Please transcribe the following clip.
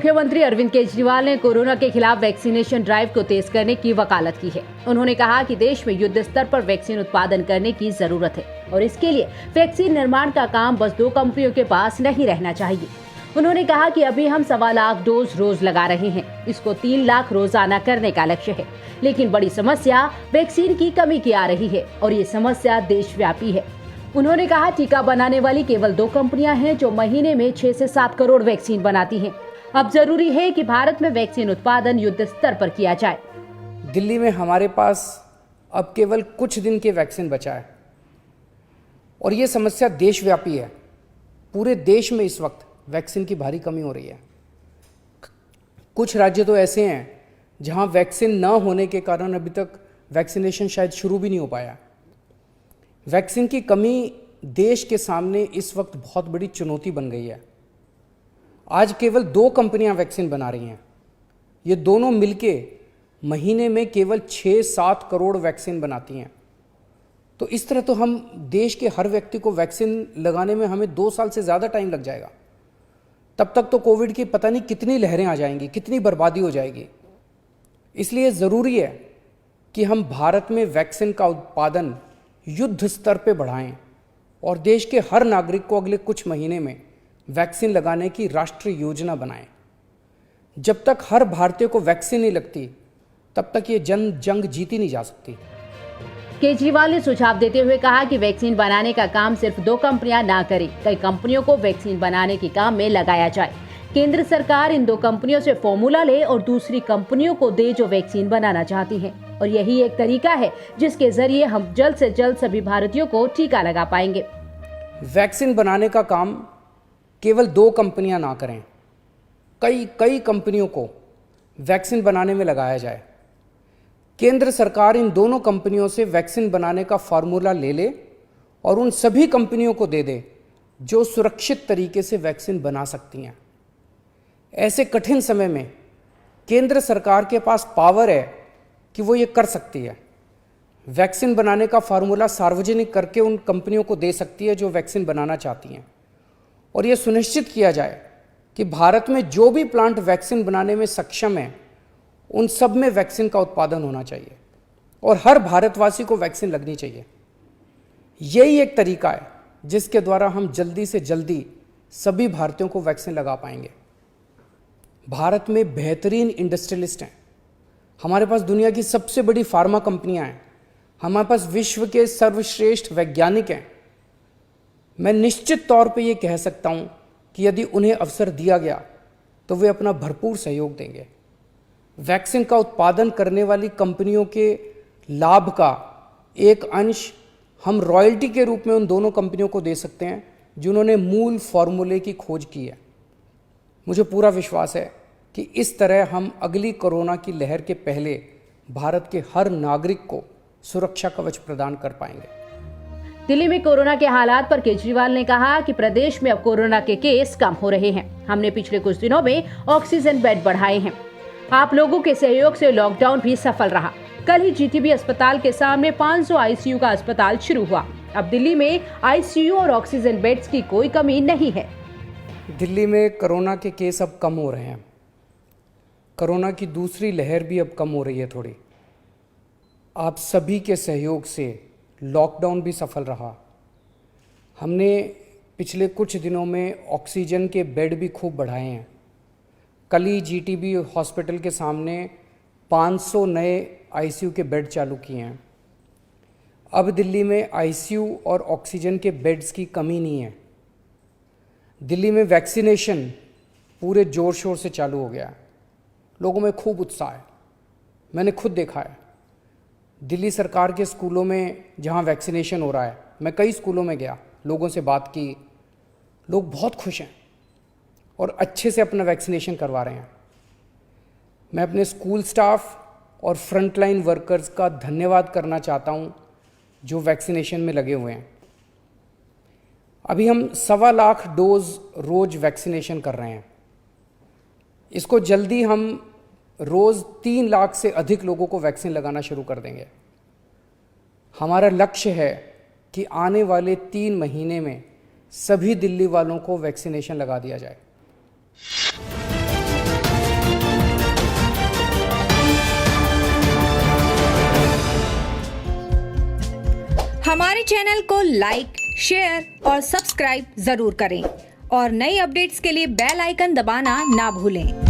मुख्यमंत्री अरविंद केजरीवाल ने कोरोना के खिलाफ वैक्सीनेशन ड्राइव को तेज करने की वकालत की है। उन्होंने कहा कि देश में युद्ध स्तर पर वैक्सीन उत्पादन करने की जरूरत है और इसके लिए वैक्सीन निर्माण का काम बस 2 कंपनियों के पास नहीं रहना चाहिए। उन्होंने कहा कि अभी हम 1.25 लाख डोज रोज लगा रहे हैं, इसको 3 लाख रोजाना करने का लक्ष्य है। लेकिन बड़ी समस्या वैक्सीन की कमी की आ रही है और ये समस्या देशव्यापी है। उन्होंने कहा टीका बनाने वाली केवल 2 कंपनियां हैं जो महीने में 6 से 7 करोड़ वैक्सीन बनाती हैं। अब जरूरी है कि भारत में वैक्सीन उत्पादन युद्ध स्तर पर किया जाए। दिल्ली में हमारे पास अब केवल कुछ दिन के वैक्सीन बचा है और ये समस्या देशव्यापी है। पूरे देश में इस वक्त वैक्सीन की भारी कमी हो रही है। कुछ राज्य तो ऐसे हैं जहां वैक्सीन न होने के कारण अभी तक वैक्सीनेशन शायद शुरू भी नहीं हो पाया। वैक्सीन की कमी देश के सामने इस वक्त बहुत बड़ी चुनौती बन गई है। आज केवल 2 कंपनियां वैक्सीन बना रही हैं। ये दोनों मिलके महीने में केवल 6-7 करोड़ वैक्सीन बनाती हैं। तो इस तरह तो हम देश के हर व्यक्ति को वैक्सीन लगाने में हमें 2 साल से ज़्यादा टाइम लग जाएगा। तब तक तो कोविड की पता नहीं कितनी लहरें आ जाएंगी, कितनी बर्बादी हो जाएगी। इसलिए ज़रूरी है कि हम भारत में वैक्सीन का उत्पादन युद्ध स्तर पे बढ़ाएं और देश के हर नागरिक को अगले कुछ महीने में वैक्सीन लगाने की राष्ट्रीय योजना बनाएं। जब तक हर भारतीय को वैक्सीन नहीं लगती तब तक ये जंग जीती नहीं जा सकती। केजरीवाल ने सुझाव देते हुए कहा कि वैक्सीन बनाने का काम सिर्फ 2 कंपनियां ना करें, कई कंपनियों को वैक्सीन बनाने के काम में लगाया जाए। केंद्र सरकार इन 2 कंपनियों से फॉर्मूला ले और दूसरी कंपनियों को दे जो वैक्सीन बनाना चाहती हैं और यही एक तरीका है जिसके जरिए हम जल्द से जल्द सभी भारतीयों को टीका लगा पाएंगे। वैक्सीन बनाने का काम केवल 2 कंपनियां ना करें, कई कंपनियों को वैक्सीन बनाने में लगाया जाए। केंद्र सरकार इन दोनों कंपनियों से वैक्सीन बनाने का फार्मूला ले ले और उन सभी कंपनियों को दे दे जो सुरक्षित तरीके से वैक्सीन बना सकती हैं। ऐसे कठिन समय में केंद्र सरकार के पास पावर है कि वो ये कर सकती है। वैक्सीन बनाने का फार्मूला सार्वजनिक करके उन कंपनियों को दे सकती है जो वैक्सीन बनाना चाहती हैं और ये सुनिश्चित किया जाए कि भारत में जो भी प्लांट वैक्सीन बनाने में सक्षम है उन सब में वैक्सीन का उत्पादन होना चाहिए और हर भारतवासी को वैक्सीन लगनी चाहिए। यही एक तरीका है जिसके द्वारा हम जल्दी से जल्दी सभी भारतीयों को वैक्सीन लगा पाएंगे। भारत में बेहतरीन इंडस्ट्रियलिस्ट हैं। हमारे पास दुनिया की सबसे बड़ी फार्मा कंपनियां हैं। हमारे पास विश्व के सर्वश्रेष्ठ वैज्ञानिक हैं। मैं निश्चित तौर पे ये कह सकता हूं कि यदि उन्हें अवसर दिया गया तो वे अपना भरपूर सहयोग देंगे। वैक्सीन का उत्पादन करने वाली कंपनियों के लाभ का एक अंश हम रॉयल्टी के रूप में उन दोनों कंपनियों को दे सकते हैं जिन्होंने मूल फॉर्मूले की खोज की है। मुझे पूरा विश्वास है कि इस तरह हम अगली कोरोना की लहर के पहले भारत के हर नागरिक को सुरक्षा कवच प्रदान कर पाएंगे। दिल्ली में कोरोना के हालात पर केजरीवाल ने कहा कि प्रदेश में अब कोरोना के केस कम हो रहे हैं। हमने पिछले कुछ दिनों में ऑक्सीजन बेड बढ़ाए हैं। आप लोगों के सहयोग से लॉकडाउन भी सफल रहा। कल ही जीटीबी अस्पताल के सामने 500 आईसीयू का अस्पताल शुरू हुआ। अब दिल्ली में आईसीयू और ऑक्सीजन बेड्स की कोई कमी नहीं है। दिल्ली में कोरोना के केस अब कम हो रहे हैं। कोरोना की दूसरी लहर भी अब कम हो रही है थोड़ी। आप सभी के सहयोग से लॉकडाउन भी सफल रहा। हमने पिछले कुछ दिनों में ऑक्सीजन के बेड भी खूब बढ़ाए हैं। कल ही जीटीबी हॉस्पिटल के सामने 500 नए आईसीयू के बेड चालू किए हैं। अब दिल्ली में आईसीयू और ऑक्सीजन के बेड्स की कमी नहीं है। दिल्ली में वैक्सीनेशन पूरे जोर शोर से चालू हो गया है। लोगों में खूब उत्साह है। मैंने खुद देखा है दिल्ली सरकार के स्कूलों में जहां वैक्सीनेशन हो रहा है। मैं कई स्कूलों में गया, लोगों से बात की। लोग बहुत खुश हैं और अच्छे से अपना वैक्सीनेशन करवा रहे हैं। मैं अपने स्कूल स्टाफ और फ्रंटलाइन वर्कर्स का धन्यवाद करना चाहता हूं जो वैक्सीनेशन में लगे हुए हैं। अभी हम 1.25 लाख डोज रोज वैक्सीनेशन कर रहे हैं। इसको जल्दी हम रोज 3 लाख से अधिक लोगों को वैक्सीन लगाना शुरू कर देंगे। हमारा लक्ष्य है कि आने वाले 3 महीने में सभी दिल्ली वालों को वैक्सीनेशन लगा दिया जाए। हमारे चैनल को लाइक, शेयर और सब्सक्राइब जरूर करें और नई अपडेट्स के लिए बेल आइकन दबाना ना भूलें।